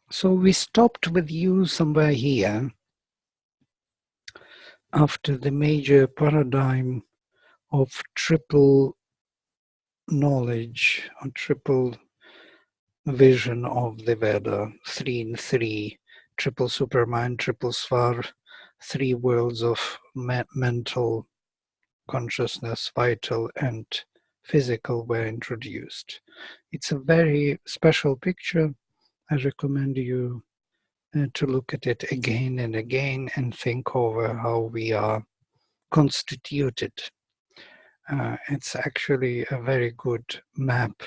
So we stopped with you somewhere here after the major paradigm of triple knowledge or triple vision of the Veda, 3 in 3, triple supermind, triple svar, 3 worlds of mental consciousness, vital and physical were introduced. It's a very special picture. I recommend you to look at it again and again and think over how we are constituted. It's actually a very good map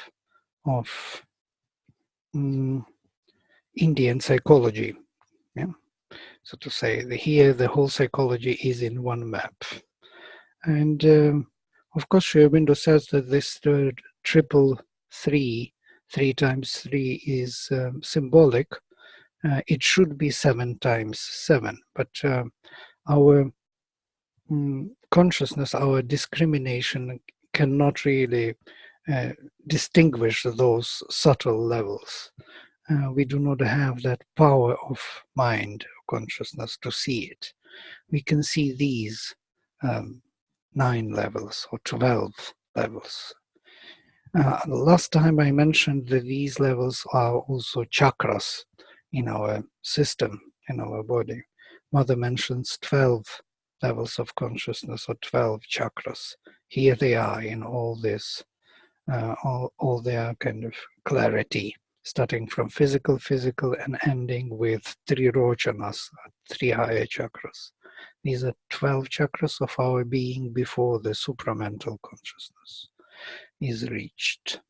of Indian psychology. Yeah? So to say, here the whole psychology is in one map. And of course, Sri Aurobindo says that this triple 3, 3 times 3 is symbolic. It should be 7 times 7, but our consciousness, our discrimination cannot really distinguish those subtle levels. We do not have that power of mind, consciousness to see it. We can see these 9 levels or 12 levels. Last time I mentioned that these levels are also chakras in our system, in our body. Mother mentions 12 levels of consciousness or 12 chakras. Here they are in all this, all their kind of clarity, starting from physical, and ending with 3 rochanas, 3 higher chakras. These are 12 chakras of our being before the supramental consciousness is reached.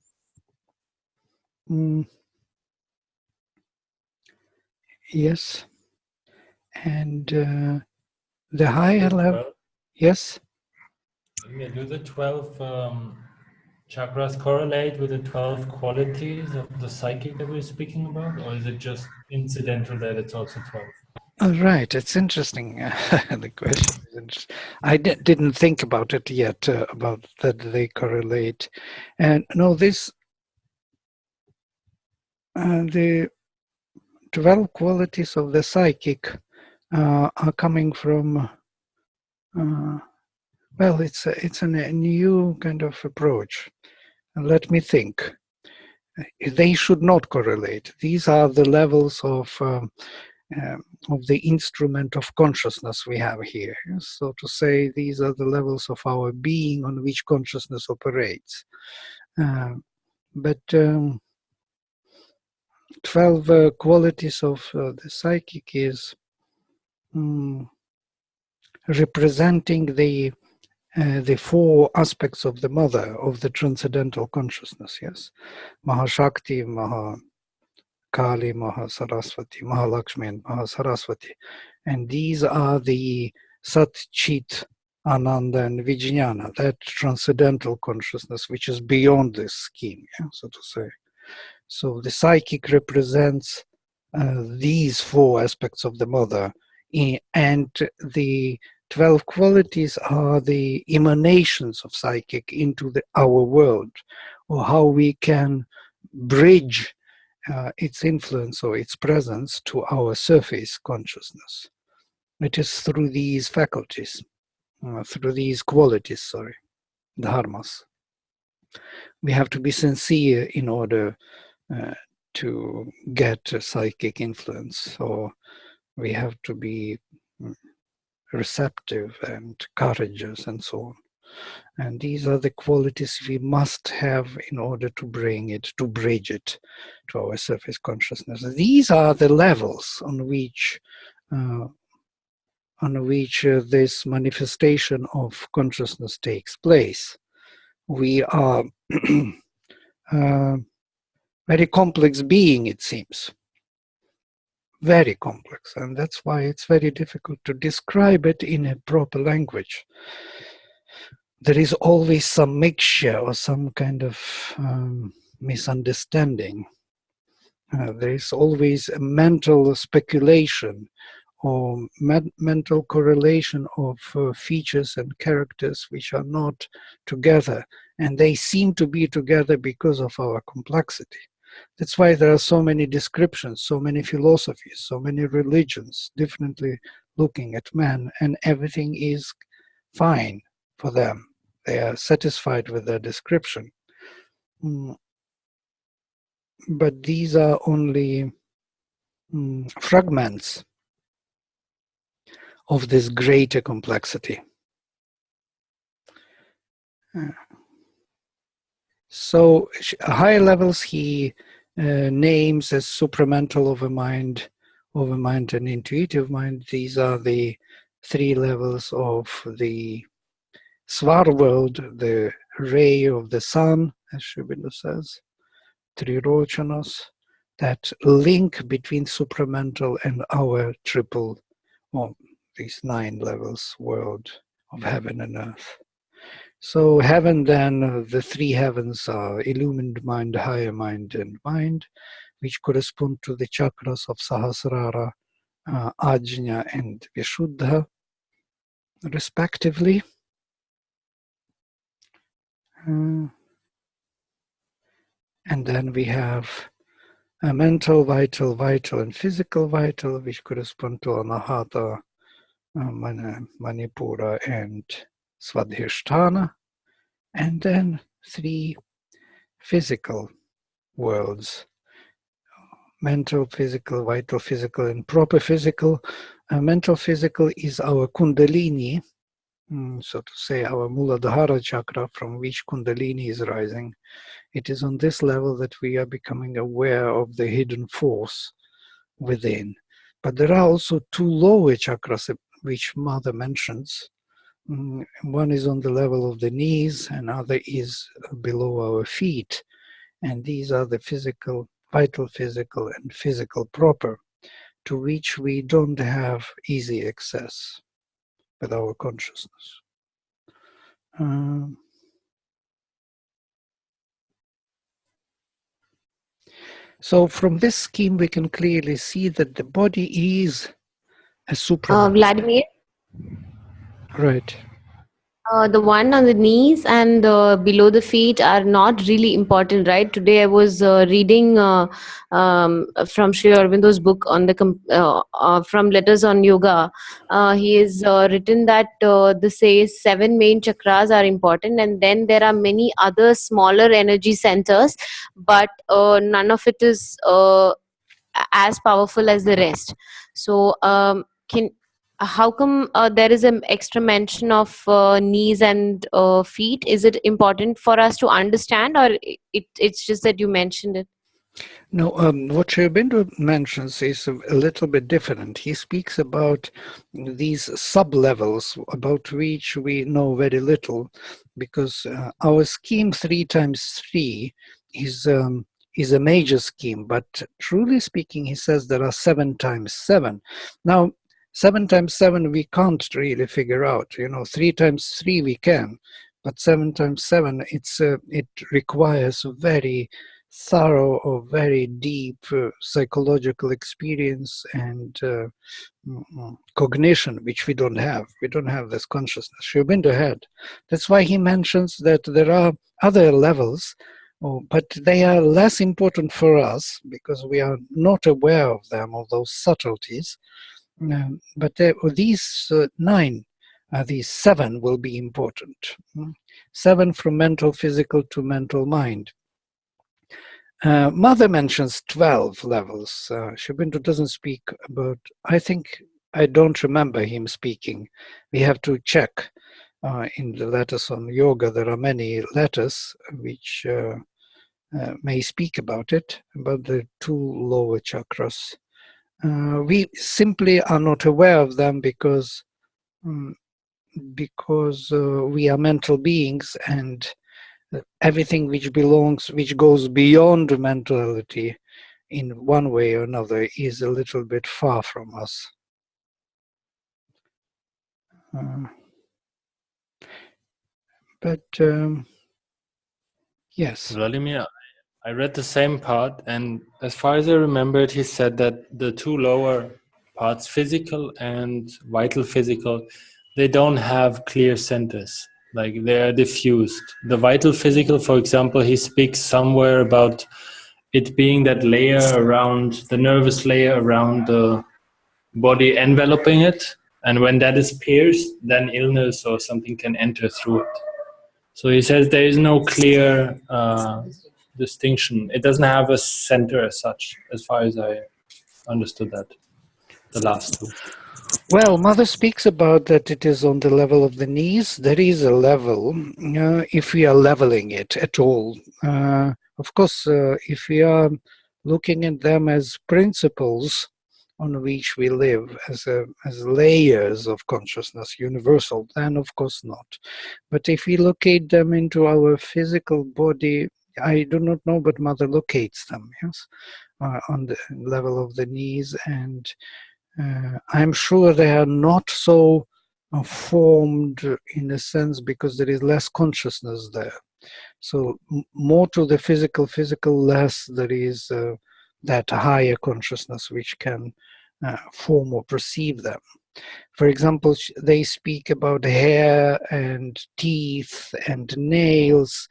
Yes. And the higher level, yes? Yeah, do the 12 chakras correlate with the 12 qualities of the psychic that we're speaking about? Or is it just incidental that it's also 12? Oh, right, it's interesting. The question is interesting. I didn't think about it yet, about that they correlate. And no, this, the 12 qualities of the psychic are coming from, well, it's a new kind of approach. Let me think. They should not correlate. These are the levels of the instrument of consciousness we have here. So to say, these are the levels of our being on which consciousness operates. But 12 qualities of the psychic is representing the 4 aspects of the mother, of the transcendental consciousness, yes? Mahashakti, Kali, Mahasaraswati, Mahalakshmi, and Mahasaraswati. And these are the Sat, Chit, Ananda, and Vijnana, that transcendental consciousness which is beyond this scheme, yeah, so to say. So the psychic represents these 4 aspects of the mother, and the 12 qualities are the emanations of psychic into our world, or how we can bridge its influence or its presence to our surface consciousness. It is through these faculties, through these qualities, dharmas. We have to be sincere in order to get a psychic influence, or we have to be receptive and courageous and so on. And these are the qualities we must have in order to bring it, to bridge it to our surface consciousness. These are the levels on which this manifestation of consciousness takes place. We are very complex being, it seems. Very complex, and that's why it's very difficult to describe it in a proper language. There is always some mixture or some kind of misunderstanding. There is always a mental speculation or mental correlation of features and characters which are not together, and they seem to be together because of our complexity. That's why there are so many descriptions, so many philosophies, so many religions, differently looking at man, and everything is fine for them. They are satisfied with their description. But these are only fragments of this greater complexity. So higher levels he names as supramental overmind and intuitive mind. These are the three levels of the Svar world, the ray of the sun, as Sri Aurobindo says, Trirochanos, that link between supramental and our triple, well, these 9 levels world of heaven and earth. So heaven then, the 3 heavens are illumined mind, higher mind, and mind, which correspond to the chakras of Sahasrara, Ajna, and Vishuddha, respectively. And then we have a mental, vital, and physical vital, which correspond to Anahata, Manipura, and Svadhisthana. And then 3 physical worlds: mental, physical, vital, physical, and proper physical. Mental physical is our Kundalini, so to say, our Muladhara chakra, from which Kundalini is rising. It is on this level that we are becoming aware of the hidden force within. But there are also 2 lower chakras, which Mother mentions. One is on the level of the knees, and other is below our feet. And these are the physical, vital physical, and physical proper, to which we don't have easy access with our consciousness. So from this scheme, we can clearly see that the body is a supramental. Vladimir? Right. The one on the knees and below the feet are not really important, right? Today I was reading from Sri Aurobindo's book on the from Letters on Yoga. He has written that the 7 main chakras are important, and then there are many other smaller energy centers, but none of it is as powerful as the rest. So how come there is an extra mention of knees and feet? Is it important for us to understand, or it's just that you mentioned it? No, what Sri Aurobindo mentions is a little bit different. He speaks about these sub-levels about which we know very little, because our scheme 3 times 3 is a major scheme, but truly speaking, he says there are 7 times 7. Now, 7 times 7 we can't really figure out. 3 times 3 we can, but 7 times 7 it requires a very thorough or very deep psychological experience and cognition, which we don't have. We don't have this consciousness. Sri Aurobindo had. That's why he mentions that there are other levels, but they are less important for us because we are not aware of them, of those subtleties. But these 9, these 7 will be important. 7 from mental, physical to mental mind. Mother mentions 12 levels. Sri Aurobindo doesn't speak about, I don't remember him speaking. We have to check in the letters on yoga. There are many letters which may speak about it, about the 2 lower chakras. We simply are not aware of them because we are mental beings, and everything which goes beyond mentality in one way or another is a little bit far from us. But yes. Vladimir, I read the same part, and as far as I remember it, he said that the 2 lower parts, physical and vital physical, they don't have clear centers. Like they are diffused. The vital physical, for example, he speaks somewhere about it being that layer around the nervous layer around the body enveloping it, and when that is pierced, then illness or something can enter through it. So he says there is no clear distinction. It doesn't have a center as such, as far as I understood that, the last two. Well, Mother speaks about that it is on the level of the knees. There is a level, if we are leveling it at all. Of course, if we are looking at them as principles on which we live, as layers of consciousness, universal, then of course not. But if we locate them into our physical body, I do not know, but Mother locates them, yes, on the level of the knees, and I'm sure they are not so formed in a sense because there is less consciousness there. So more to the physical, less there is that higher consciousness which can form or perceive them. For example, they speak about hair and teeth and nails.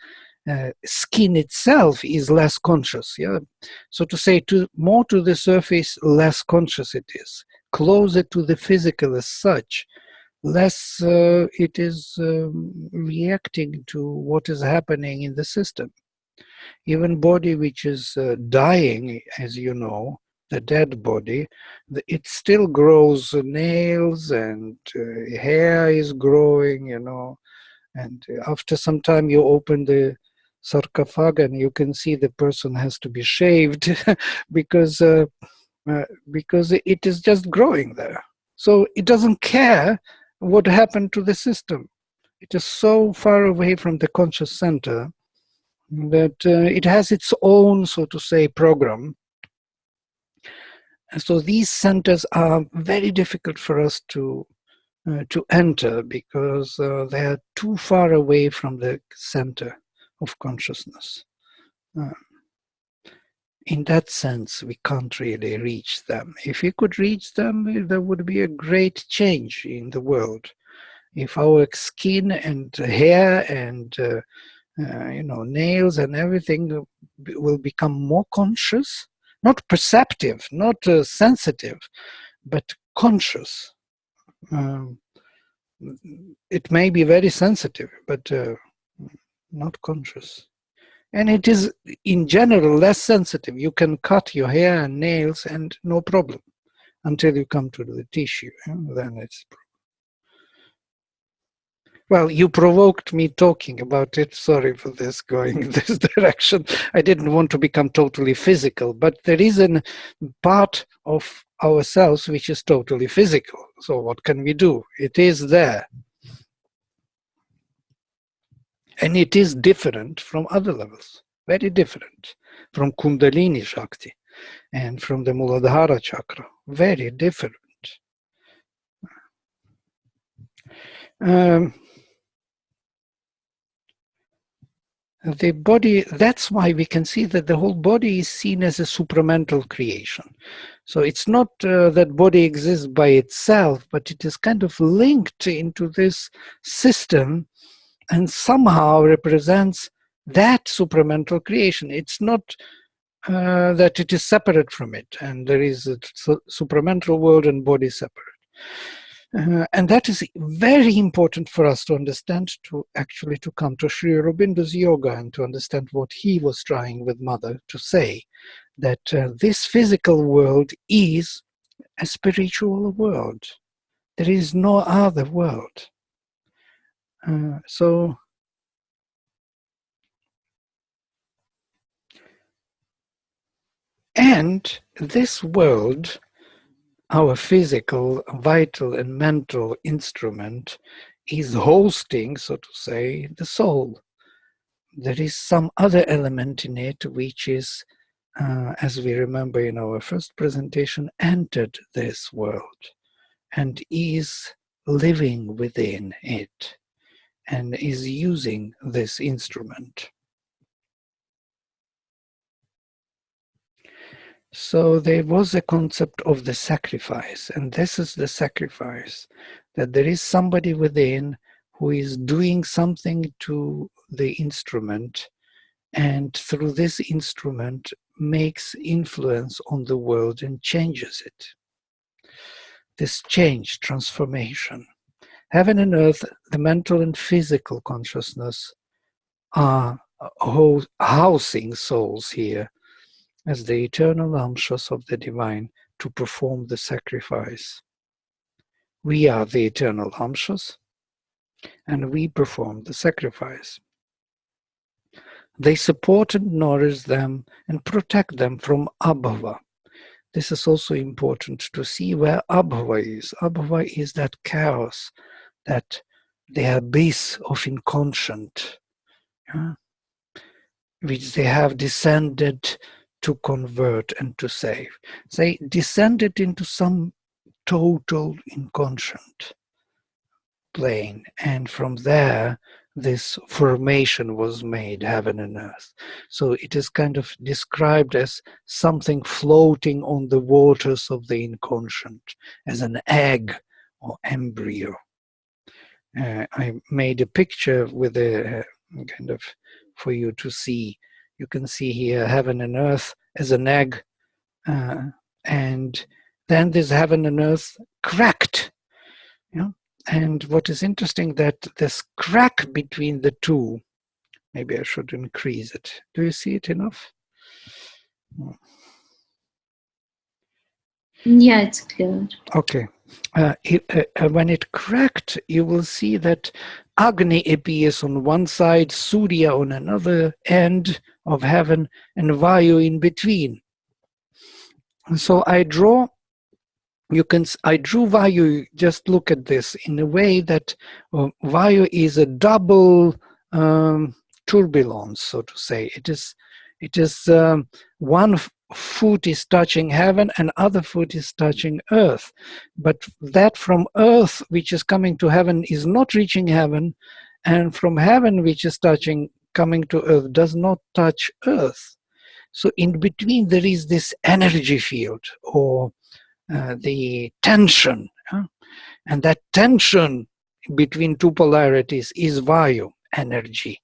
Skin itself is less conscious, yeah. So to say, more to the surface, less conscious it is. Closer to the physical as such, less it is reacting to what is happening in the system. Even body which is dying, as you know, the dead body, it still grows nails and hair is growing, you know, and after some time you open the sarcophagus and you can see the person has to be shaved because it is just growing there. So it doesn't care what happened to the system. It is so far away from the conscious center that it has its own, so to say, program. And so these centers are very difficult for us to enter because they are too far away from the center of consciousness. In that sense, we can't really reach them. If we could reach them, there would be a great change in the world. If our skin and hair and nails and everything will become more conscious, not perceptive, not sensitive, but conscious. It may be very sensitive, but not conscious. And it is, in general, less sensitive. You can cut your hair and nails and no problem until you come to the tissue. Then it's... Well, you provoked me talking about it. Sorry for this, going in this direction. I didn't want to become totally physical, but there is a part of ourselves which is totally physical. So what can we do? It is there. And it is different from other levels, very different from Kundalini Shakti and from the Muladhara chakra, very different. The body, that's why we can see that the whole body is seen as a supramental creation. So it's not that body exists by itself, but it is kind of linked into this system and somehow represents that supramental creation. It's not that it is separate from it, and there is a supramental world and body separate. And that is very important for us to understand, to come to Sri Aurobindo's yoga and to understand what he was trying with Mother to say, that this physical world is a spiritual world. There is no other world. And this world, our physical, vital, and mental instrument, is hosting, so to say, the soul. There is some other element in it which is, as we remember in our first presentation, entered this world and is living within it and is using this instrument. So there was a concept of the sacrifice, and this is the sacrifice, that there is somebody within who is doing something to the instrument and through this instrument makes influence on the world and changes it. This change, transformation. Heaven and earth, the mental and physical consciousness, are housing souls here as the eternal amshas of the divine to perform the sacrifice. We are the eternal amshas, and we perform the sacrifice. They support and nourish them and protect them from abhava. This is also important to see where abhava is. Abhava is that chaos, that the abyss of inconscient, which they have descended to convert and to save. They descended into some total inconscient plane, and from there this formation was made, heaven and earth. So it is kind of described as something floating on the waters of the inconscient, as an egg or embryo. I made a picture with a kind of, for you to see. You can see here heaven and earth as an egg, and then this heaven and earth cracked. And what is interesting, that this crack between the two, maybe I should increase it. Do you see it enough? Yeah, it's clear. Okay. When it cracked, you will see that Agni appears on one side, Surya on another end of heaven, and Vayu in between. So I drew Vayu, just look at this, in a way that Vayu is a double turbulence, so to say. It is one foot is touching heaven and other foot is touching earth. But that from earth, which is coming to heaven, is not reaching heaven, and from heaven, which is coming to earth, does not touch earth. So in between there is this energy field, or the tension, and that tension between two polarities is Vayu, energy,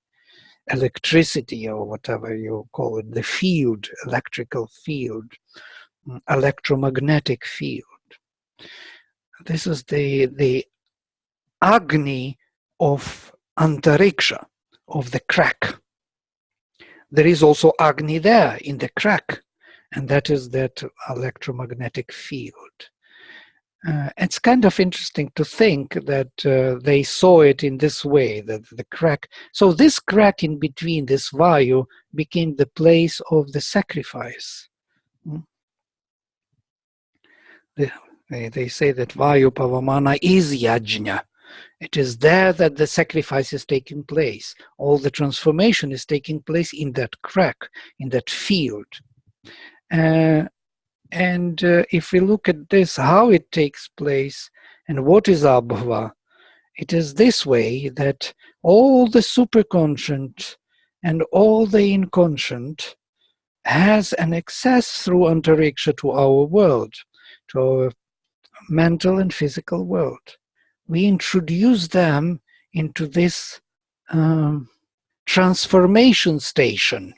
electricity, or whatever you call it, the field, electrical field, electromagnetic field. This is the Agni of Antariksha, of the crack. There is also Agni there in the crack, and that is that electromagnetic field. It's kind of interesting to think that they saw it in this way, that the crack. So this crack in between, this Vayu, became the place of the sacrifice. They say that Vayu Pavamana is Yajna. It is there that the sacrifice is taking place. All the transformation is taking place in that crack, in that field. And if we look at this, how it takes place and what is Abhava, it is this way that all the superconscient and all the inconscient has an access through Antariksha to our world, to our mental and physical world. We introduce them into this transformation station.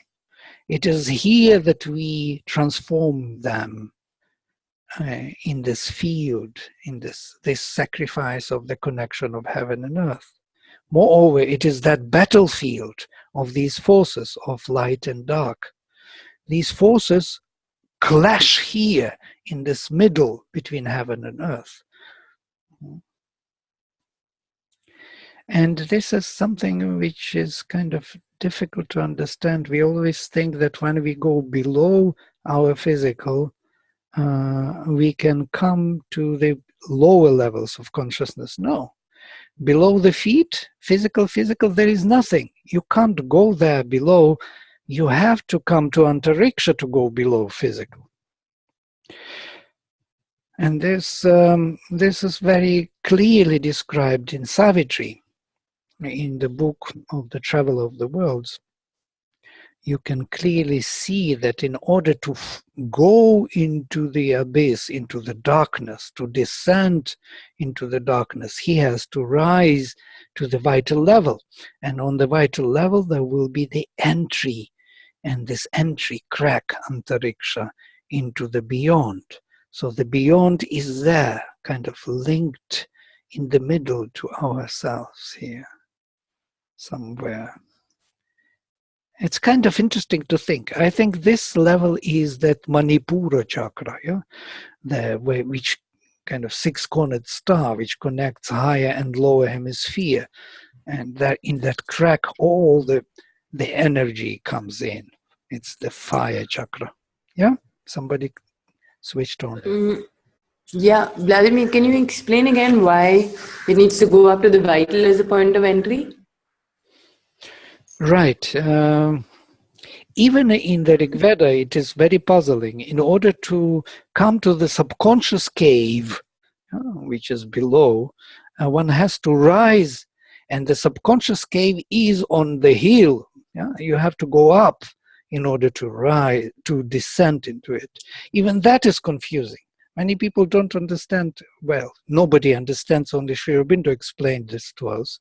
It is here that we transform them in this field, in this sacrifice of the connection of heaven and earth. Moreover, it is that battlefield of these forces of light and dark. These forces clash here in this middle between heaven and earth. And this is something which is kind of difficult to understand. We always think that when we go below our physical, we can come to the lower levels of consciousness. No. Below the feet, physical, there is nothing. You can't go there below. You have to come to Antariksha to go below physical. And this is very clearly described in Savitri, in the book of the Travel of the Worlds. You can clearly see that in order to go into the abyss, into the darkness, to descend into the darkness, he has to rise to the vital level. And on the vital level, there will be the entry and this entry, crack, antariksha, into the beyond. So the beyond is there, kind of linked in the middle to ourselves here, somewhere. It's kind of interesting to think. I think this level is that Manipura chakra, yeah? Which kind of six-cornered star, which connects higher and lower hemisphere. And that in that crack, all the energy comes in. It's the fire chakra. Yeah? Somebody switched on. Yeah, Vladimir, can you explain again why it needs to go up to the vital as a point of entry? Right. Even in the Rig Veda, it is very puzzling. In order to come to the subconscious cave, which is below, one has to rise, and the subconscious cave is on the hill. Yeah? You have to go up in order to rise, to descend into it. Even that is confusing. Many people don't understand. Well, nobody understands. Only Sri Aurobindo explained this to us,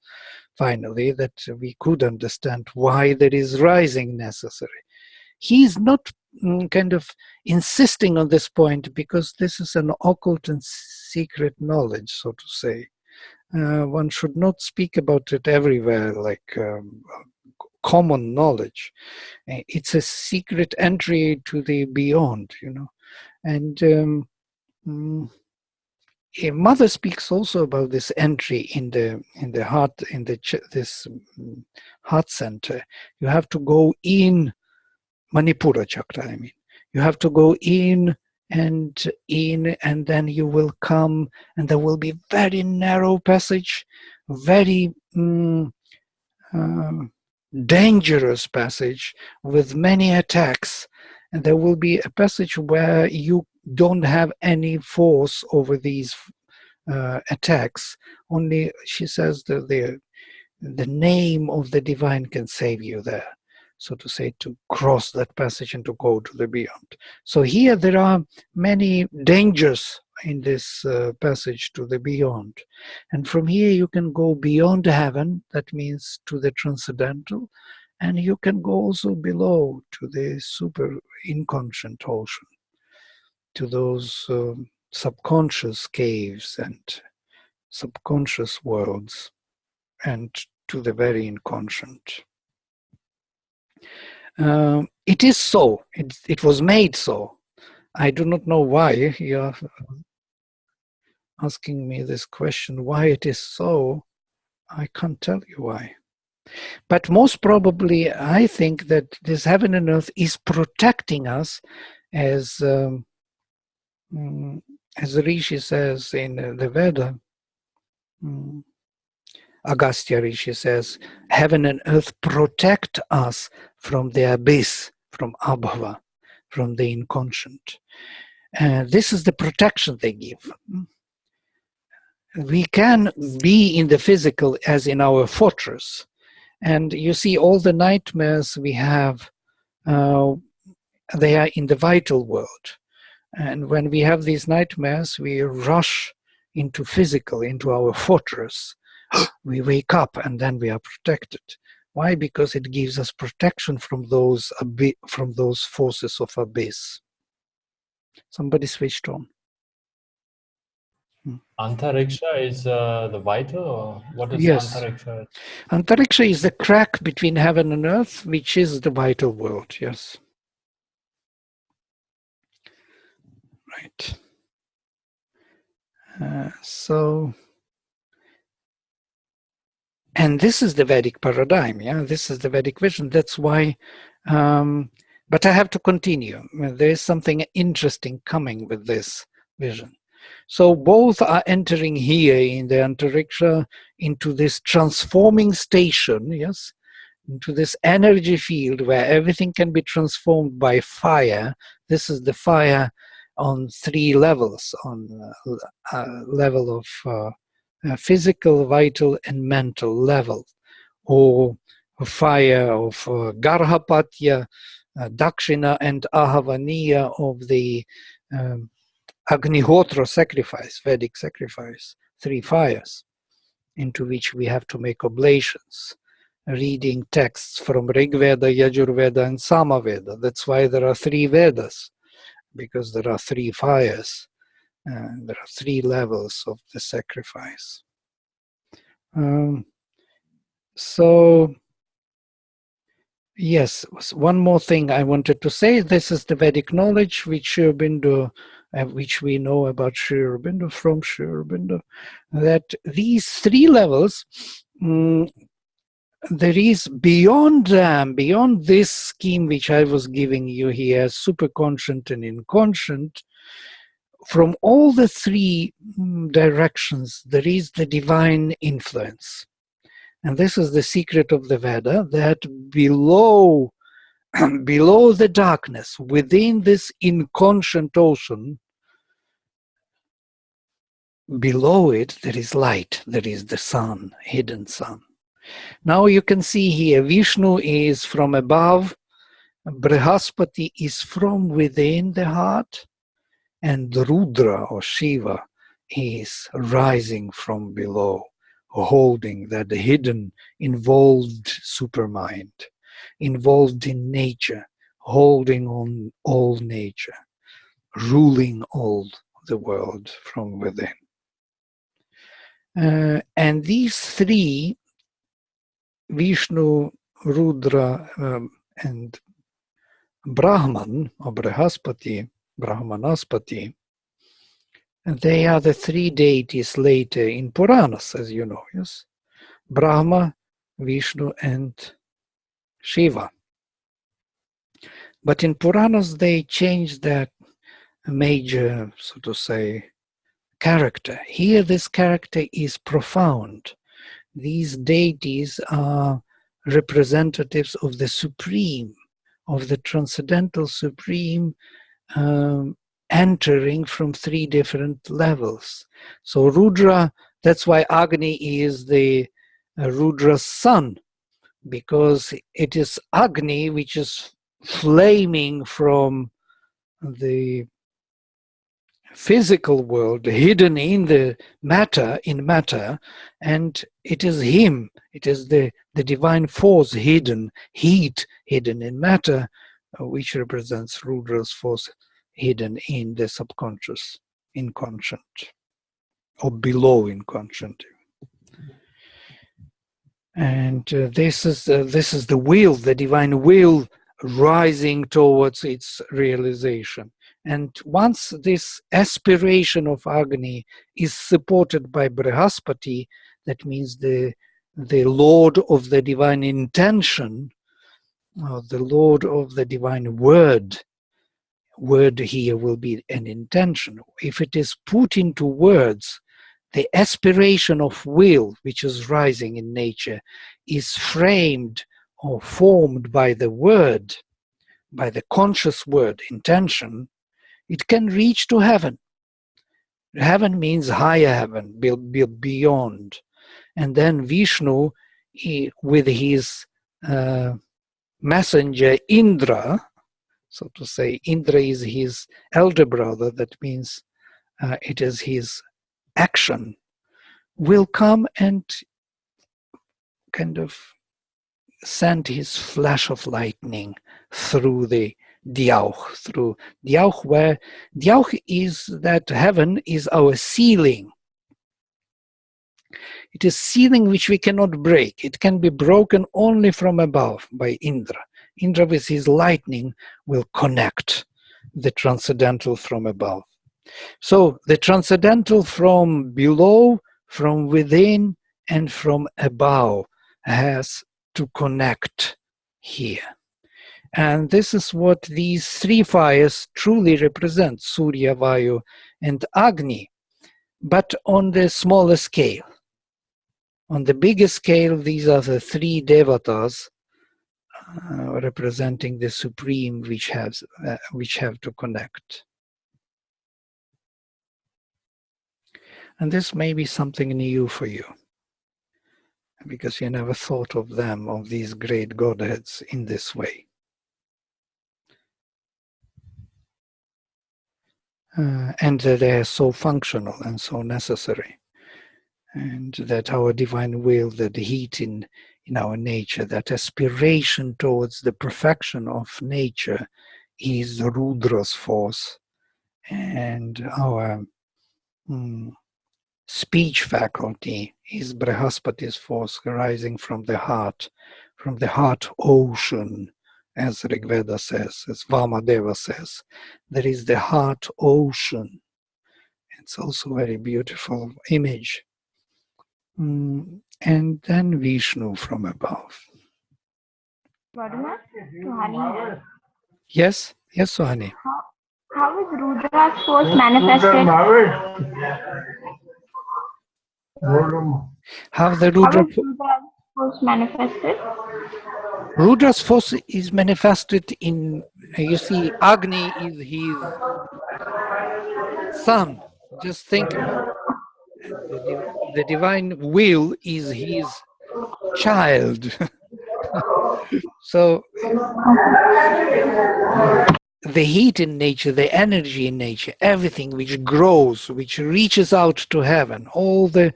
finally, that we could understand why there is rising necessary. He's not kind of insisting on this point because this is an occult and secret knowledge, so to say. One should not speak about it everywhere like common knowledge. It's a secret entry to the beyond, And Mother speaks also about this entry in the heart, this heart center. You have to go in Manipura chakra, I mean. You have to go in, and then you will come, and there will be very narrow passage, very dangerous passage with many attacks. And there will be a passage where you don't have any force over these attacks. Only, she says, the name of the divine can save you there, so to say, to cross that passage and to go to the beyond. So here there are many dangers in this passage to the beyond. And from here you can go beyond heaven, that means to the transcendental, and you can go also below to the super inconscient ocean, to those subconscious caves and subconscious worlds, and to the very inconscient. It is so. It was made so. I do not know why you're asking me this question, why it is so. I can't tell you why. But most probably, I think that this heaven and earth is protecting us, as Rishi says in the Veda. Agastya Rishi says, heaven and earth protect us from the abyss, from abhava, from the inconscient. This is the protection they give. We can be in the physical as in our fortress. And you see all the nightmares we have, they are in the vital world. And when we have these nightmares, we rush into physical, into our fortress. We wake up and then we are protected. Why? Because it gives us protection from those forces of abyss. Somebody switched on. Antariksha is the vital, or what is Yes. Antariksha? Antariksha is the crack between heaven and earth, which is the vital world, yes. Right. And this is the Vedic paradigm, yeah? This is the Vedic vision. That's why, but I have to continue. There is something interesting coming with this vision. So both are entering here in the Antariksha into this transforming station, yes, into this energy field where everything can be transformed by fire. This is the fire on three levels, on level of physical, vital, and mental level, or fire of Garhapatya, Dakshina, and Ahavaniya of the Agnihotra sacrifice, Vedic sacrifice, three fires, into which we have to make oblations. reading texts from Rig Veda, Yajur Veda, and Sama Veda. That's why there are 3 Vedas, because there are 3 fires. There are 3 levels of the sacrifice. So, yes, one more thing I wanted to say. This is the Vedic knowledge which Sri Aurobindo, which we know about Sri Aurobindo, from Sri Aurobindo, that these 3 levels, there is beyond them, beyond this scheme which I was giving you here, superconscient and inconscient, from all the 3 directions, there is the divine influence. And this is the secret of the Veda, that below the darkness, within this inconscient ocean, below it, there is light, there is the sun, hidden sun. Now you can see here, Vishnu is from above, Brihaspati is from within the heart, and Rudra or Shiva is rising from below, holding that hidden, involved supermind, involved in nature, holding on all nature, ruling all the world from within. And these 3, Vishnu, Rudra, and Brahman, or Brihaspati, Brahmanaspati, and they are the 3 deities later in Puranas, as you know, yes? Brahma, Vishnu, and Shiva. But in Puranas, they changed that major, so to say, character. Here, this character is profound. These deities are representatives of the supreme, of the transcendental supreme, entering from 3 different levels. So Rudra, that's why Agni is the Rudra's son, because it is Agni which is flaming from the physical world, hidden in the matter, and it is him, it is the divine force hidden, heat hidden in matter, which represents Rudra's force hidden in the subconscious, inconscient, or below inconscient. And this is the will, the divine will, rising towards its realization. And once this aspiration of Agni is supported by Brihaspati, that means the Lord of the divine intention, or the Lord of the divine word. Word here will be an intention. If it is put into words, the aspiration of will, which is rising in nature, is framed or formed by the word, by the conscious word, intention. It can reach to heaven. Heaven means higher heaven, beyond. And then Vishnu, with his messenger Indra, so to say, Indra is his elder brother, that means it is his action, will come and kind of send his flash of lightning through the Diauch, where Diauch is that heaven is our ceiling. It is ceiling which we cannot break. It can be broken only from above by Indra. Indra with his lightning will connect the transcendental from above. So the transcendental from below, from within, and from above has to connect here. And this is what these 3 fires truly represent, Surya, Vayu, and Agni, but on the smaller scale. On the bigger scale, these are the 3 devatas representing the supreme which have to connect. And this may be something new for you, because you never thought of them, of these great godheads, in this way. And that they are so functional and so necessary. And that our divine will, that heat in in our nature, that aspiration towards the perfection of nature is Rudra's force, and our speech faculty is Brihaspati's force arising from the heart ocean, as Rigveda says, as Vamadeva says. There is the heart ocean. It's also a very beautiful image. And then Vishnu from above. Vladimir, Suhani. Yes, Suhani. How is Rudra's force manifested? How the How Rudra is Rudra's force manifested? Rudra's force is manifested in, you see, Agni is his son. Just think about it. The divine will is his child. So the heat in nature, the energy in nature, everything which grows, which reaches out to heaven, all the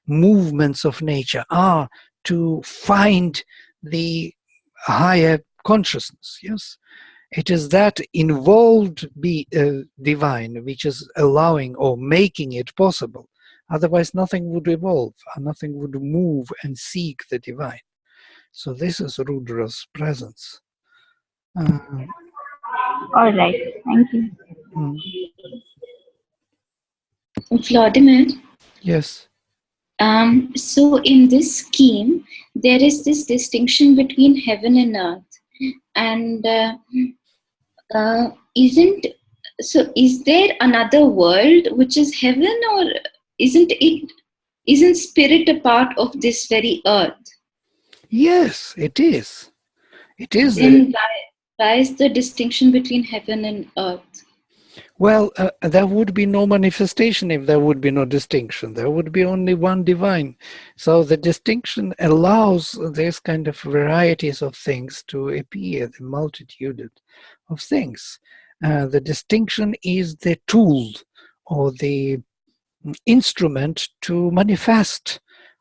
movements of nature are to find the higher consciousness. Yes, it is that involved divine which is allowing or making it possible. Otherwise, nothing would evolve, and nothing would move and seek the divine. So this is Rudra's presence. All right, thank you. Vladimir, Yes. so in this scheme, there is this distinction between heaven and earth. And is there another world which is heaven, or isn't spirit a part of this very earth? Yes, it is. It is. Then why is the distinction between heaven and earth? Well, there would be no manifestation if there would be no distinction. There would be only one divine. So the distinction allows this kind of varieties of things to appear, the multitude of things. The distinction is the tool or the instrument to manifest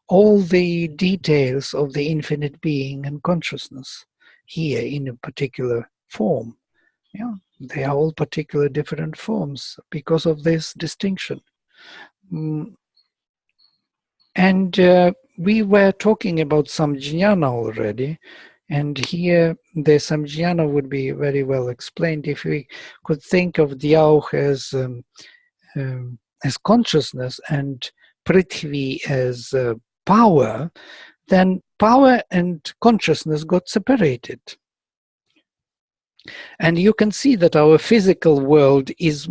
all the details of the infinite being and consciousness here in a particular form. Yeah, they are all particular different forms because of this distinction. And we were talking about Samjnana already, and here the Samjnana would be very well explained if we could think of Dyauh as consciousness and Prithvi as power. Then power and consciousness got separated. And you can see that our physical world is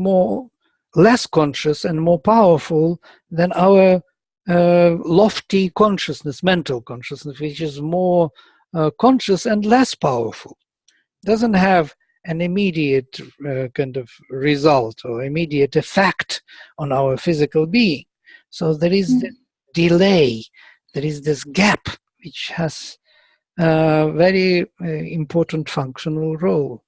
less conscious and more powerful than our lofty consciousness, mental consciousness, which is more conscious and less powerful. Doesn't have an immediate kind of result or immediate effect on our physical being. So there is this delay, there is this gap, which has a very important functional role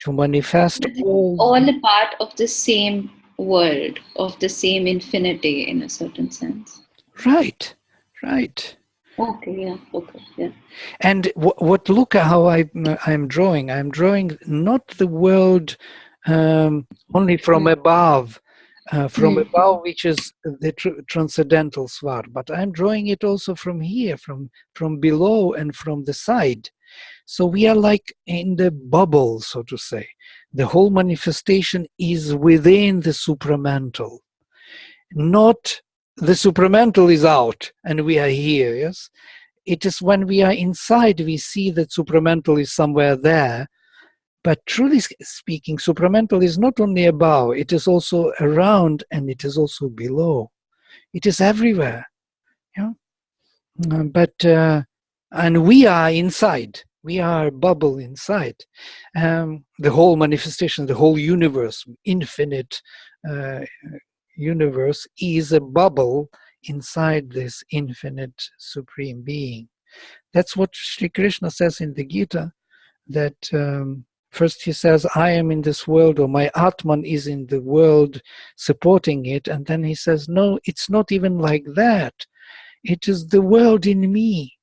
to manifest all a part of the same world, of the same infinity in a certain sense. Right. Okay, yeah. And look at how I'm drawing. I'm drawing not the world only from above, which is the transcendental svar, but I'm drawing it also from here, from below and from the side. So we are like in the bubble, so to say. The whole manifestation is within the supramental. Not the supramental is out and we are here, yes? It is when we are inside we see that supramental is somewhere there. But truly speaking, supramental is not only above, it is also around and it is also below. It is everywhere. Yeah? And we are inside. We are a bubble inside. The whole manifestation, the whole universe, infinite universe is a bubble inside this infinite supreme being. That's what Sri Krishna says in the Gita, that first he says, I am in this world, or my Atman is in the world supporting it. And then he says, no, it's not even like that. It is the world in me,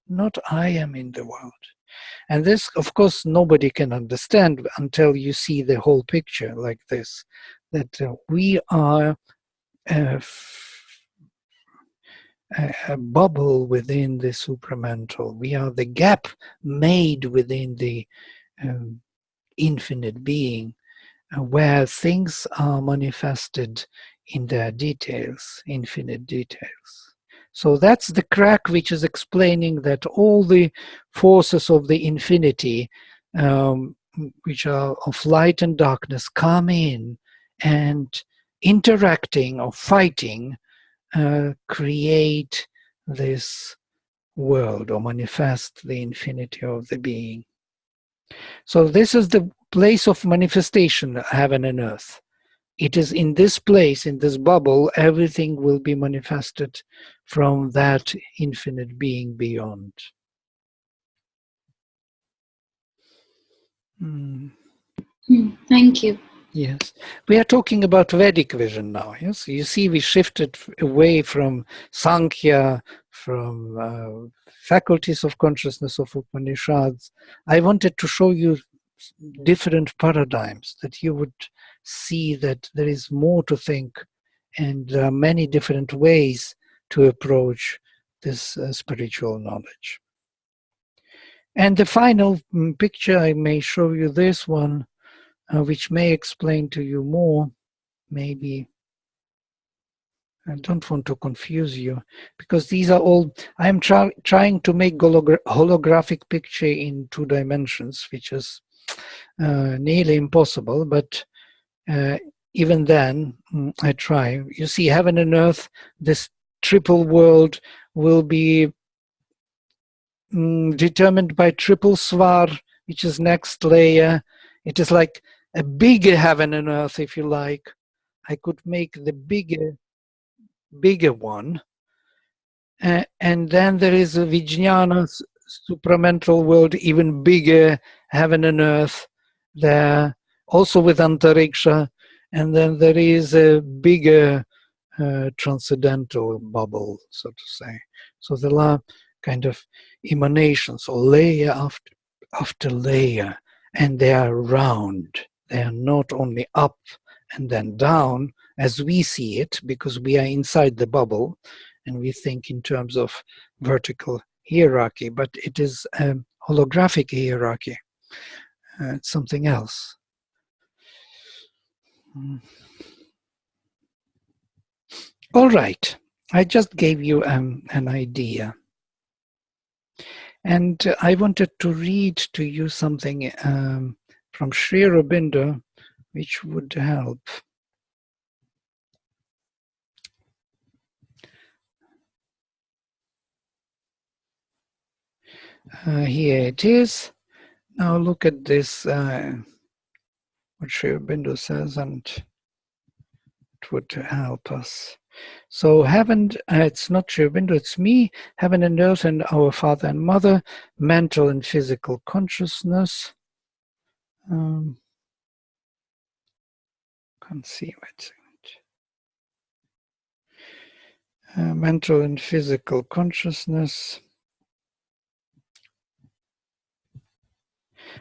not I am in the world. And this, of course, nobody can understand until you see the whole picture like this, that we are a bubble within the supramental. We are the gap made within the infinite being, where things are manifested in their details, infinite details. So that's the crack which is explaining that all the forces of the infinity, which are of light and darkness, come in and interacting or fighting, create this world or manifest the infinity of the being. So this is the place of manifestation, heaven and earth. It is in this place, in this bubble, everything will be manifested from that infinite being beyond. Thank you. Yes, we are talking about Vedic vision now. Yes, you see, we shifted away from Sankhya, from faculties of consciousness of Upanishads. I wanted to show you different paradigms, that you would see that there is more to think, and there are many different ways to approach this spiritual knowledge. And the final picture, I may show you this one, which may explain to you more, maybe. I don't want to confuse you, because these are all, I'm trying to make holographic picture in 2 dimensions, which is nearly impossible, but even then, I try. You see, heaven and earth, this triple world will be determined by triple svar, which is next layer. It is like a bigger heaven and earth, if you like. I could make the bigger one. And then there is a Vijnana supramental world, even bigger heaven and earth there, also with Antariksha. And then there is a bigger transcendental bubble, so to say. So there are kind of emanations, or layer after layer, and they are round. They are not only up and then down as we see it, because we are inside the bubble and we think in terms of vertical hierarchy, but it is a holographic hierarchy. It's something else. All right, I just gave you an idea. And I wanted to read to you something from Sri Aurobindo, which would help. Here it is. Now look at this, what Sri Aurobindo says, and it would help us. So heaven, it's not Sri Aurobindo, it's me, heaven and earth and our father and mother, mental and physical consciousness. Can't see it. Mental and physical consciousness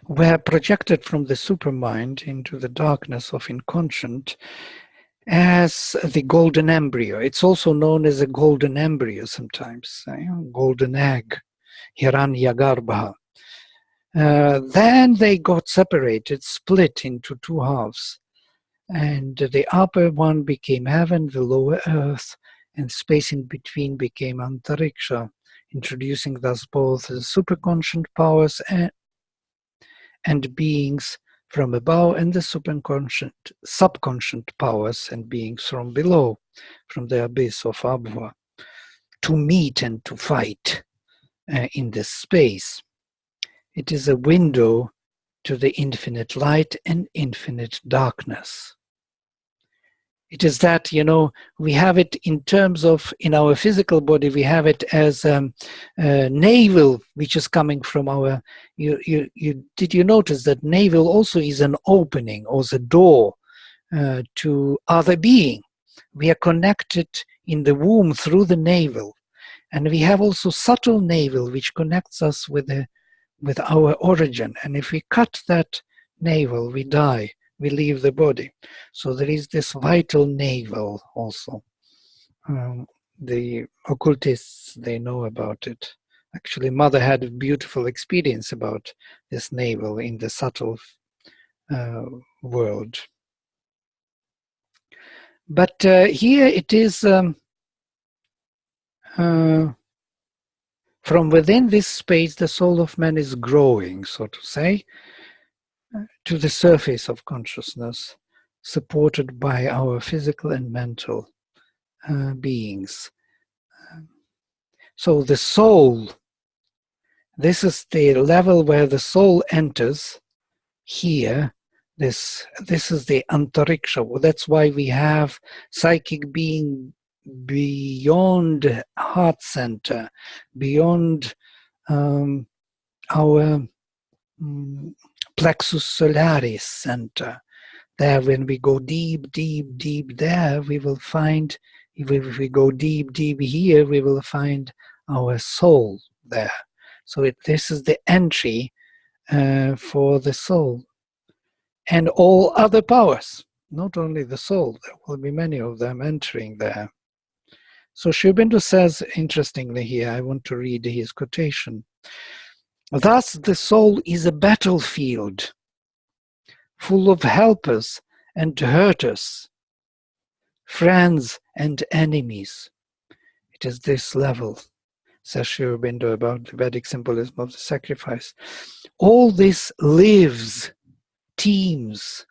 were projected from the supermind into the darkness of inconscient as the golden embryo. It's also known as a golden embryo sometimes, golden egg, Hiranyagarbha. Then they got separated, split into 2 halves, and the upper one became heaven, the lower earth, and space in between became Antariksha, introducing thus both the superconscient powers and beings from above, and the subconscient powers and beings from below, from the abyss of Abhva, to meet and to fight in this space. It is a window to the infinite light and infinite darkness. It is that, we have it in terms of, in our physical body, we have it as navel, which is coming from our, did you notice that navel also is an opening or the door to other being? We are connected in the womb through the navel. And we have also subtle navel, which connects us with our origin. And if we cut that navel, we die, we leave the body. So there is this vital navel also. The occultists, they know about it. Actually, Mother had a beautiful experience about this navel in the subtle world. But here it is from within this space, the soul of man is growing, so to say, to the surface of consciousness, supported by our physical and mental beings. So the soul, this is the level where the soul enters here. This is the antariksha. That's why we have psychic being beyond heart center, beyond our plexus solaris center. There, when we go deep, deep, deep there, we will find, if we go deep, deep here, we will find our soul there. So this is the entry for the soul. And all other powers, not only the soul, there will be many of them entering there. So Sri Aurobindo says, interestingly here, I want to read his quotation. Thus the soul is a battlefield full of helpers and hurters, friends and enemies. It is this level, says Sri Aurobindo, about the Vedic symbolism of the sacrifice. All this lives, teems,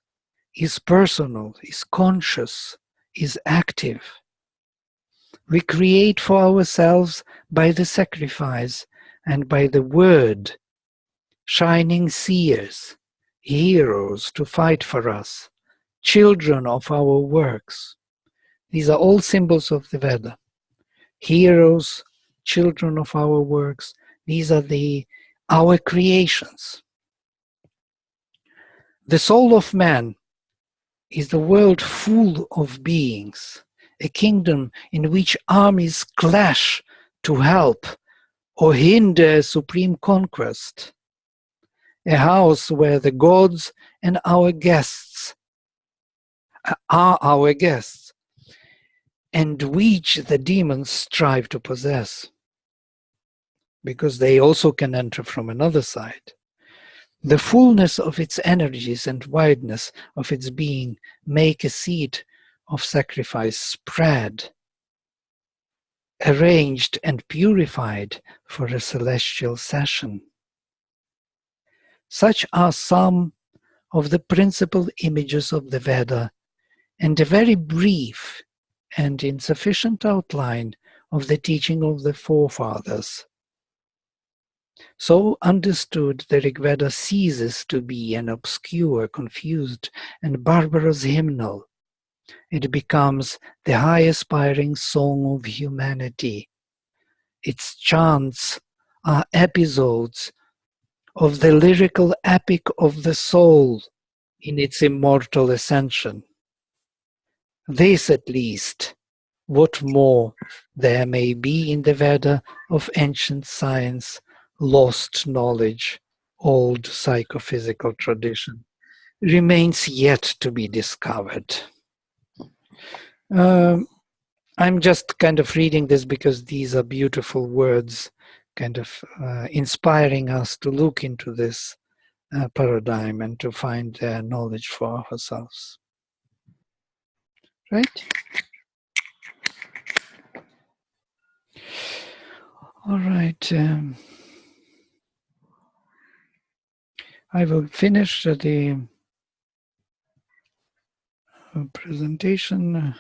is personal, is conscious, is active. We create for ourselves by the sacrifice and by the word, shining seers, heroes to fight for us, children of our works. These are all symbols of the Veda. Heroes, children of our works, these are our creations. The soul of man is the world full of beings, a kingdom in which armies clash to help or hinder supreme conquest, a house where the gods and our guests are our guests, and which the demons strive to possess, because they also can enter from another side. The fullness of its energies and wideness of its being make a seed of sacrifice spread, arranged and purified for a celestial session. Such are some of the principal images of the Veda, and a very brief and insufficient outline of the teaching of the forefathers. So understood, the Rig Veda ceases to be an obscure, confused, and barbarous hymnal. It becomes the high aspiring song of humanity. Its chants are episodes of the lyrical epic of the soul in its immortal ascension. This, at least, what more there may be in the Veda of ancient science, lost knowledge, old psychophysical tradition, remains yet to be discovered. I'm just kind of reading this because these are beautiful words, kind of inspiring us to look into this paradigm and to find knowledge for ourselves. Right? All right. I will finish the presentation.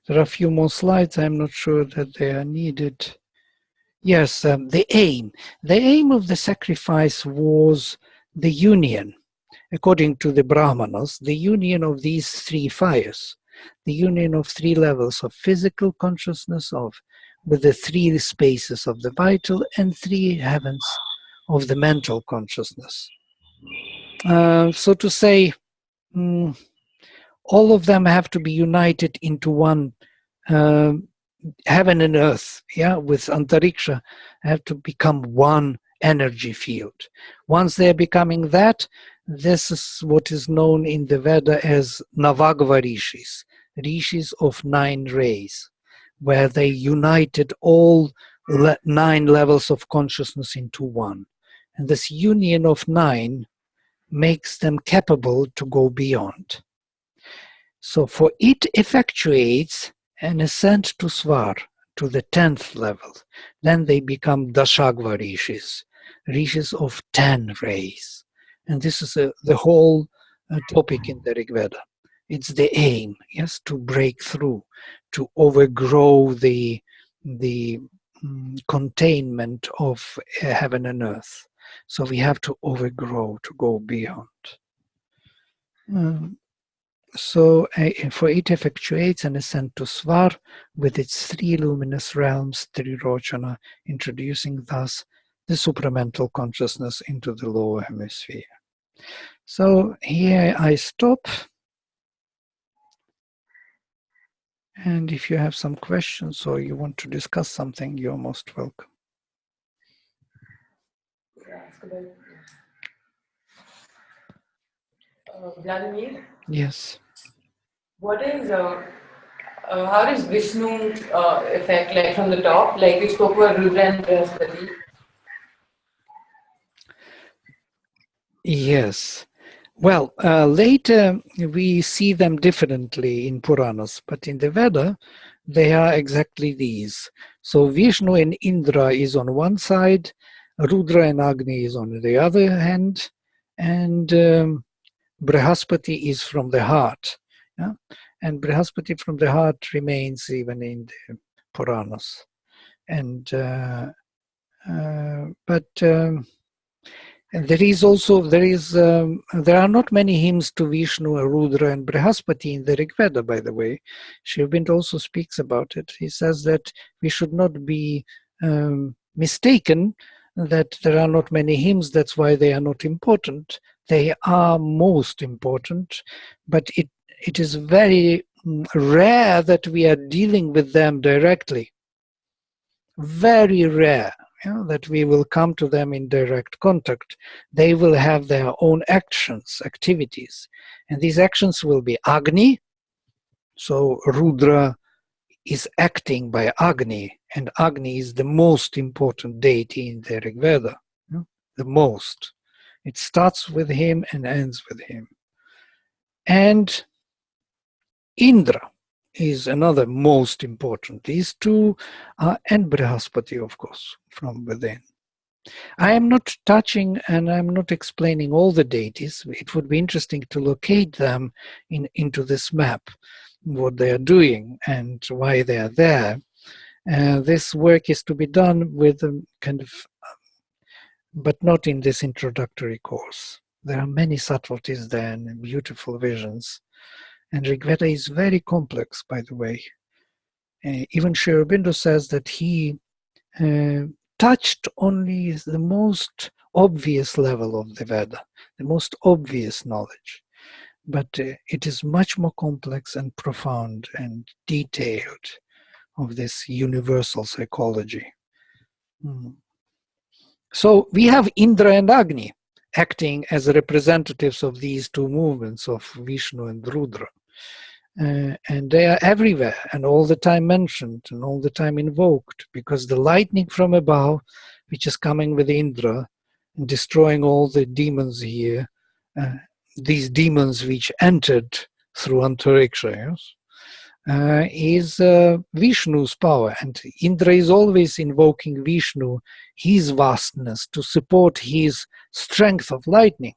There are a few more slides. I'm not sure that they are needed. Yes, the aim. The aim of the sacrifice was the union, according to the Brahmanas, the union of these three fires, the union of three levels of physical consciousness with the three spaces of the vital and three heavens of the mental consciousness. So to say, all of them have to be united into one heaven and earth, yeah, with Antariksha, have to become one energy field. Once they're becoming that, this is what is known in the Veda as Navagva Rishis, Rishis of 9 rays, where they united all 9 levels of consciousness into one. And this union of 9 makes them capable to go beyond. So for it effectuates an ascent to Svar, to the 10th level. Then they become Dashagva Rishis, Rishis of 10 rays. And this is the whole topic in the Rig Veda. It's the aim, yes, to break through, to overgrow the containment of heaven and earth. So we have to overgrow, to go beyond. So for it effectuates an ascent to Svar with its 3 luminous realms, Trirochana, introducing thus the supramental consciousness into the lower hemisphere. So here I stop. And if you have some questions or you want to discuss something, you're most welcome. Vladimir? Yes. What is, how does Vishnu affect, like from the top? Like we spoke about Rudra and Brihaspati. Yes. Well, later we see them differently in Puranas, but in the Veda, they are exactly these. So Vishnu and Indra is on one side, Rudra and Agni is on the other hand, and Brihaspati is from the heart. Yeah? And Brihaspati from the heart remains even in the Puranas. And and there are not many hymns to Vishnu, Rudra, and Brihaspati in the Rig Veda, by the way. Sri Aurobindo also speaks about it. He says that we should not be mistaken that there are not many hymns, that's why they are not important. They are most important, but it is very rare that we are dealing with them directly. Very rare. That we will come to them in direct contact. They will have their own actions, activities. And these actions will be Agni. So Rudra is acting by Agni, and Agni is the most important deity in the Rig Veda. The most. It starts with him and ends with him. And Indra is another most important. These two are, and Brihaspati, of course, from within. I am not touching and I'm not explaining all the deities. It would be interesting to locate them into this map, what they are doing and why they are there. This work is to be done with a kind of, but not in this introductory course. There are many subtleties there and beautiful visions. And Rig Veda is very complex, by the way. Even Sri Aurobindo says that he touched only the most obvious level of the Veda, the most obvious knowledge. But it is much more complex and profound and detailed of this universal psychology. So we have Indra and Agni acting as representatives of these two movements of Vishnu and Rudra. And they are everywhere and all the time mentioned and all the time invoked, because the lightning from above, which is coming with Indra and destroying all the demons here, these demons which entered through Antariksha, is Vishnu's power. And Indra is always invoking Vishnu, his vastness, to support his strength of lightning.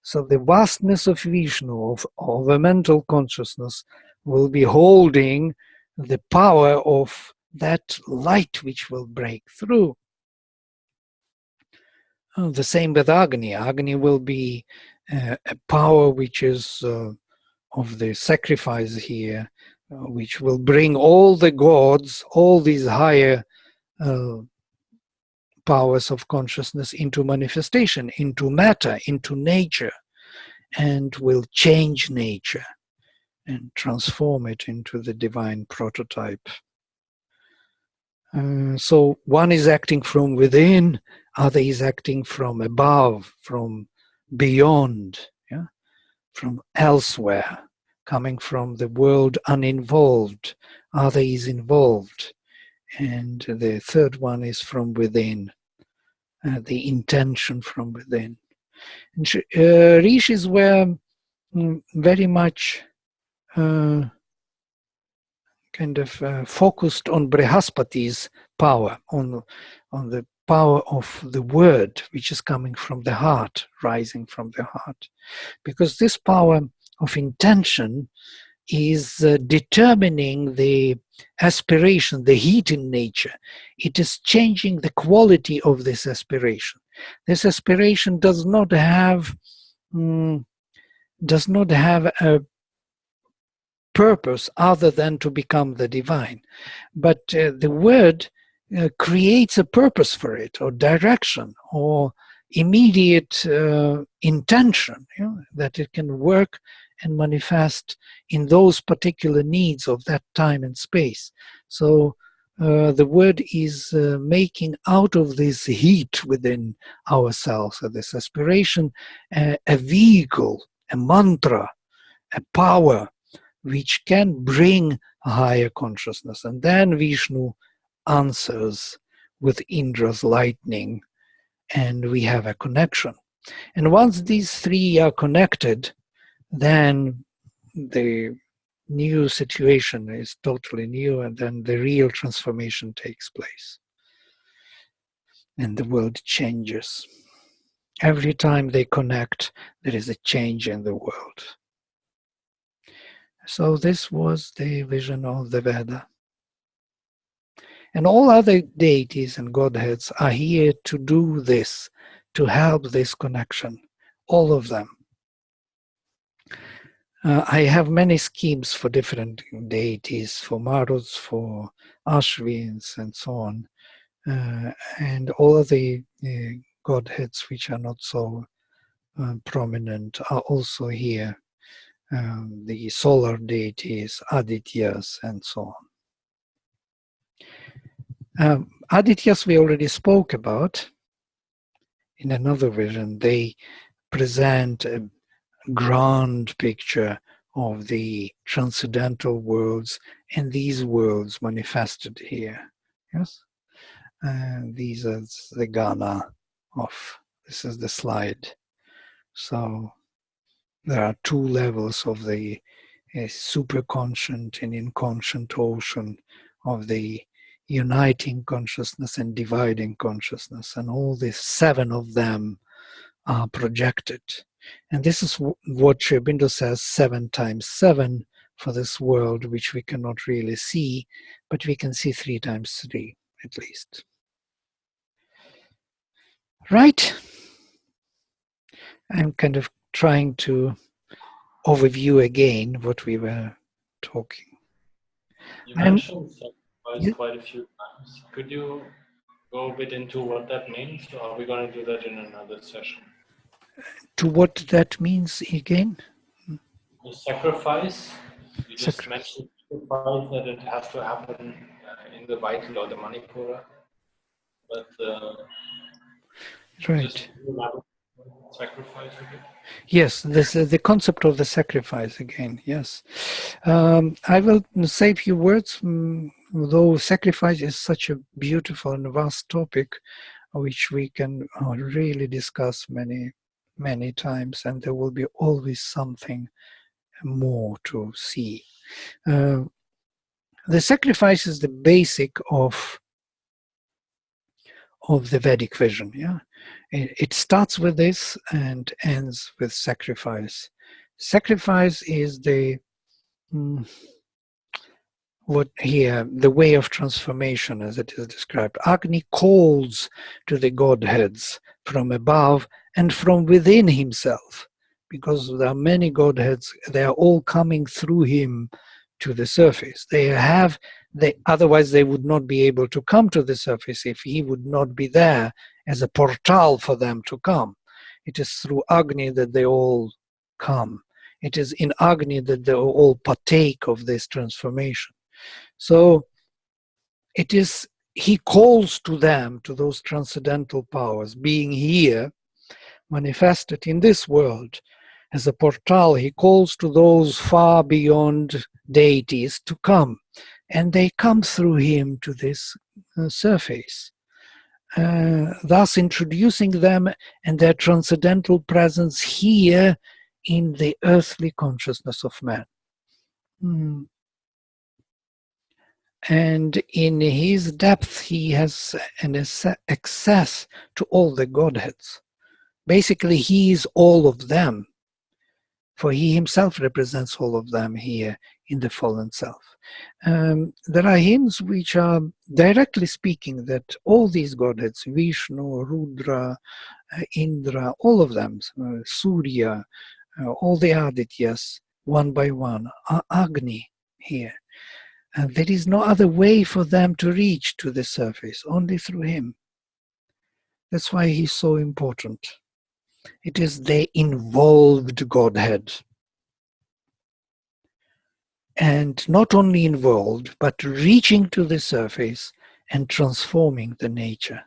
So the vastness of Vishnu, of a mental consciousness, will be holding the power of that light which will break through. The same with Agni. Agni will be a power which is of the sacrifice here, which will bring all the gods, all these higher powers of consciousness into manifestation, into matter, into nature, and will change nature and transform it into the divine prototype. So one is acting from within, other is acting from above, from beyond, yeah? From elsewhere, coming from the world uninvolved, other is involved. And the third one is from within, the intention from within. And rishis were very much kind of focused on Brihaspati's power, on the power of the word, which is coming from the heart, rising from the heart. Because this power of intention is determining the aspiration, the heat in nature. It is changing the quality of this aspiration. This aspiration does not have a purpose other than to become the divine. But the word creates a purpose for it, or direction, or immediate intention, you know, that it can work and manifest in those particular needs of that time and space. So the word is making out of this heat within ourselves, or this aspiration, a vehicle, a mantra, a power, which can bring a higher consciousness. And then Vishnu answers with Indra's lightning, and we have a connection. And once these three are connected, then the new situation is totally new, and then the real transformation takes place. And the world changes. Every time they connect, there is a change in the world. So this was the vision of the Veda. And all other deities and godheads are here to do this, to help this connection, all of them. I have many schemes for different deities, for Maruts, for Ashwins, and so on. And all of the godheads which are not so prominent are also here. The solar deities, Adityas, and so on. Adityas we already spoke about in another vision. They present a grand picture of the transcendental worlds, and these worlds manifested here. Yes, these are the Ghana of, this is the slide. So there are two levels of the superconscient and inconscient ocean, of the uniting consciousness and dividing consciousness, and all these seven of them are projected. And this is what Sri Aurobindo says, 7 times 7 for this world, which we cannot really see, but we can see 3 times 3 at least. Right? I'm kind of trying to overview again what we were talking. You mentioned sacrifice quite a few times. Could you go a bit into what that means, or are we going to do that in another session? To what that means again? The sacrifice. You just mentioned sacrifice, that it has to happen in the vital or the Manipura. But right. Just sacrifice again. Yes, this is the concept of the sacrifice again. Yes, I will say a few words. Though sacrifice is such a beautiful and vast topic, which we can really discuss many times, and there will be always something more to see. The sacrifice is the basic of the Vedic vision. Yeah, it starts with this and ends with sacrifice. Sacrifice is the the way of transformation, as it is described. Agni calls to the godheads from above and from within himself, because there are many godheads. They are all coming through him to the surface. Otherwise they would not be able to come to the surface if he would not be there as a portal for them to come. It is through Agni that they all come. It is in Agni that they all partake of this transformation. So it is he calls to them, to those transcendental powers, being here, manifested in this world as a portal. He calls to those far beyond deities to come, and they come through him to this surface, thus introducing them and their transcendental presence here in the earthly consciousness of man. And in his depth, he has an access to all the Godheads. Basically, he is all of them, for he himself represents all of them here in the fallen self. There are hymns which are directly speaking that all these Godheads, Vishnu, Rudra, Indra, all of them, Surya, all the Adityas, one by one, are Agni here. And there is no other way for them to reach to the surface, only through him. That's why he's so important. It is the involved Godhead. And not only involved, but reaching to the surface and transforming the nature.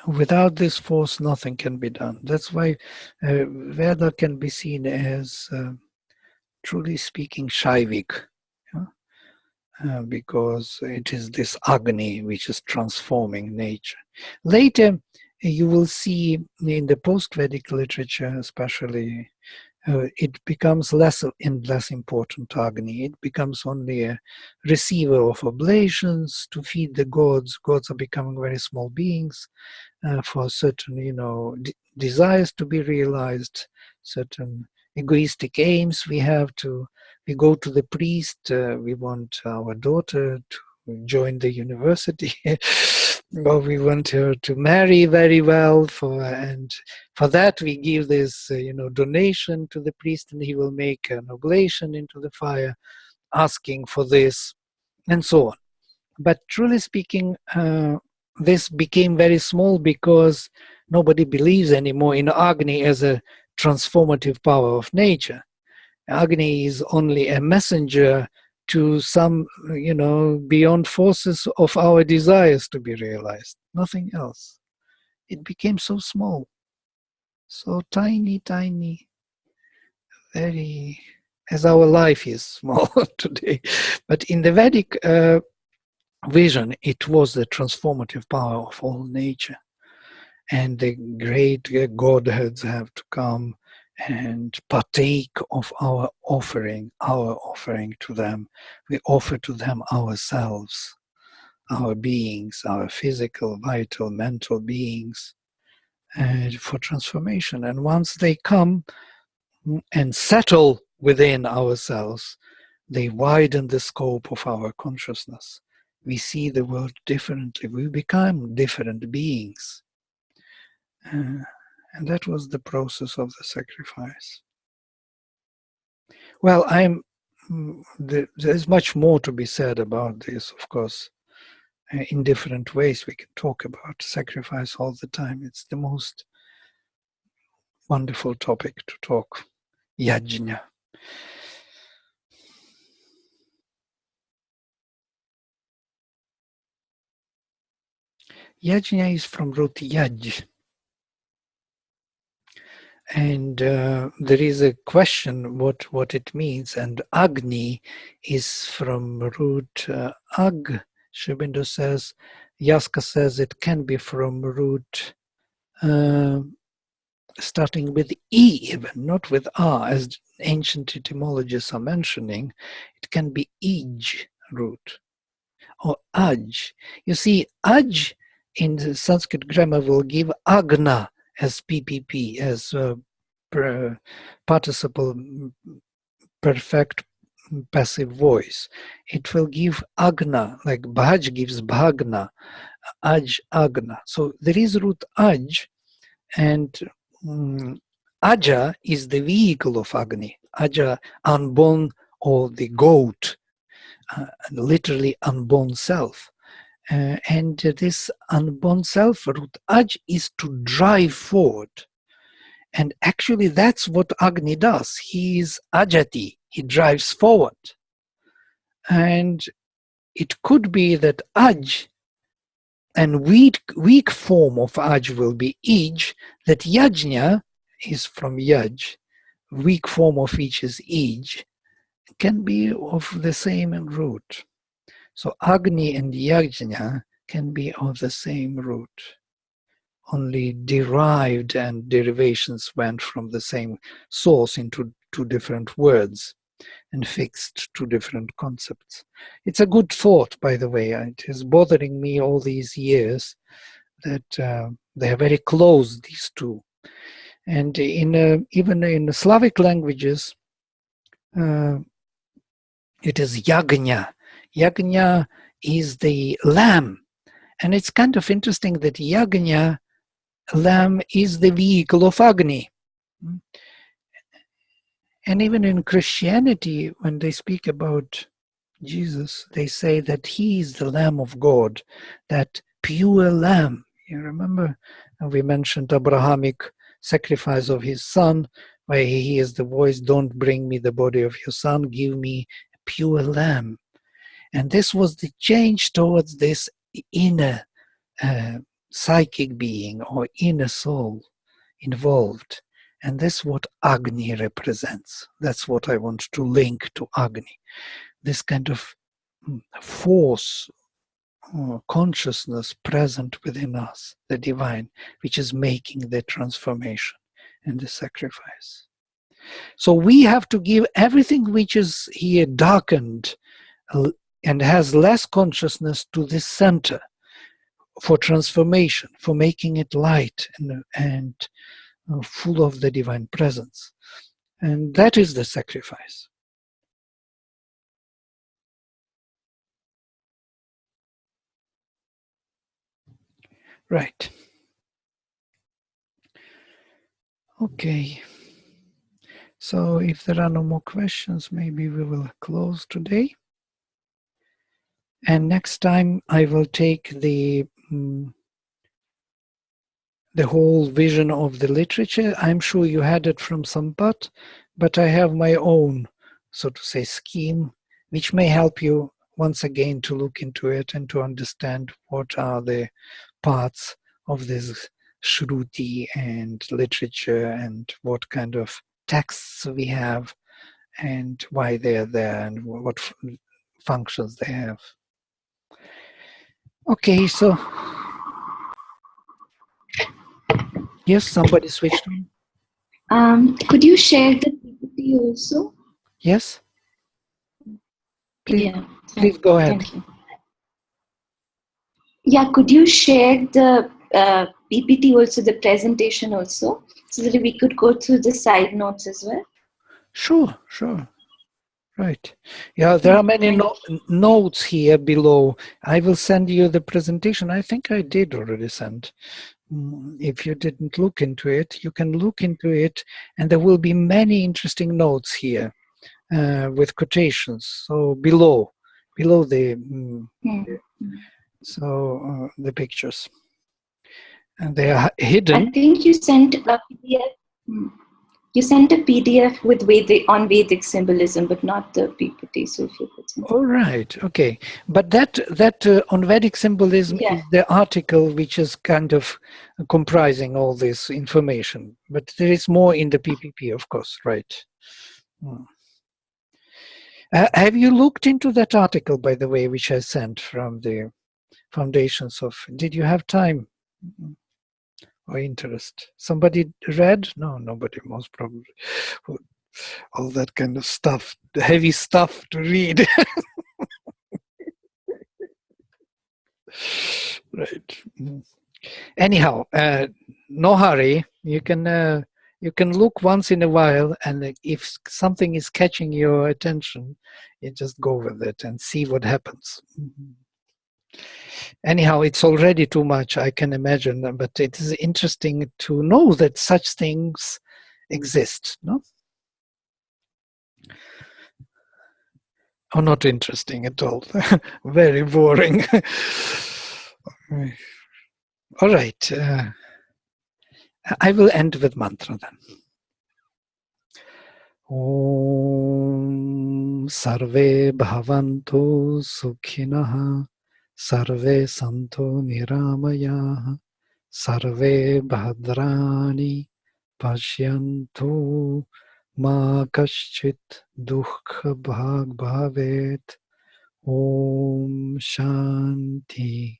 Without this force, nothing can be done. That's why Veda can be seen as, truly speaking, Shaivik. Because it is this Agni which is transforming nature. Later, you will see in the post-Vedic literature, especially, it becomes less and less important Agni. It becomes only a receiver of oblations to feed the gods. Gods are becoming very small beings for certain, desires to be realized, certain egoistic aims we have to. We go to the priest, we want our daughter to join the university, or we want her to marry very well, and for that we give this donation to the priest, and he will make an oblation into the fire, asking for this, and so on. But truly speaking, this became very small because nobody believes anymore in Agni as a transformative power of nature. Agni is only a messenger to some, beyond forces of our desires to be realized. Nothing else. It became so small, so tiny, very, as our life is small today. But in the Vedic vision, it was the transformative power of all nature. And the great Godheads have to come and partake of our offering to them. We offer to them ourselves, our beings, our physical, vital, mental beings, for transformation. And once they come and settle within ourselves, they widen the scope of our consciousness. We see the world differently. We become different beings. And that was the process of the sacrifice. Well, there's much more to be said about this, of course. In different ways we can talk about sacrifice all the time. It's the most wonderful topic to talk. Yajna. Yajna is from root yaj. And there is a question what it means, and Agni is from root Ag. Sri says, Yaska says it can be from root starting with E even, not with A, as ancient etymologists are mentioning. It can be Ij root, or Aj. You see, Aj in the Sanskrit grammar will give Agna as PPP, as participle perfect passive voice. It will give Agna, like Bhaj gives Bhagna, Aj, Agna. So there is root Aj, and Aja is the vehicle of Agni. Aja, unborn, or the goat, literally unborn self. And this unborn self, root Aj, is to drive forward. And actually that's what Agni does. He is Ajati, he drives forward. And it could be that Aj, and weak form of Aj will be Ij, that Yajna is from Yaj, weak form of each is Ij, can be of the same root. So Agni and Yajna can be of the same root. Only derived and derivations went from the same source into two different words and fixed two different concepts. It's a good thought, by the way. It is bothering me all these years that they are very close, these two. And even in Slavic languages, it is Yagnya. Yagnya is the lamb. And it's kind of interesting that Yagnya, lamb, is the vehicle of Agni. And even in Christianity, when they speak about Jesus, they say that he is the Lamb of God, that pure lamb. You remember we mentioned Abrahamic sacrifice of his son, where he hears the voice, don't bring me the body of your son, give me a pure lamb. And this was the change towards this inner psychic being or inner soul involved. And that's what Agni represents. That's what I want to link to Agni. This kind of force, consciousness present within us, the divine, which is making the transformation and the sacrifice. So we have to give everything which is here darkened and has less consciousness to this center for transformation, for making it light and full of the divine presence. And that is the sacrifice. Right. Okay. So if there are no more questions, maybe we will close today. And next time I will take the whole vision of the literature. I'm sure you had it from Sampat, but I have my own, so to say, scheme, which may help you once again to look into it and to understand what are the parts of this Shruti and literature and what kind of texts we have and why they are there and what functions they have. Okay, so yes, somebody switched on. Could you share the PPT also? Yes? Please, Yeah. please go ahead. Thank you. Yeah, could you share the PPT also, the presentation also, so that we could go through the side notes as well? Sure. Right. Yeah, there are many notes here below. I will send you the presentation. I think I did already send. If you didn't look into it, you can look into it, and there will be many interesting notes here with quotations. So below the the pictures, and they are hidden. I think you sent a PDF. You sent a PDF with Vedic symbolism, but not the PPT. So if you could send. All right, okay. But that on Vedic symbolism is the article which is kind of comprising all this information. But there is more in the PPP, of course, right? Have you looked into that article, by the way, which I sent from the Foundations of? Did you have time or interest? Somebody read? No, nobody, most probably. All that kind of stuff, heavy stuff to read. Right. Anyhow, no hurry. You can look once in a while, and if something is catching your attention, you just go with it and see what happens. Anyhow, it's already too much, I can imagine, but it is interesting to know that such things exist, no? Oh, not interesting at all. Very boring. All right. I will end with mantra then. Om Sarve Bhavantu Sukhinah Sarve Santu Niramayah Sarve Bhadrani Pashyantu Ma Kaschit Dukkha Bhag Bhavet. Om Shanti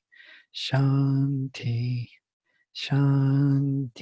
Shanti Shanti.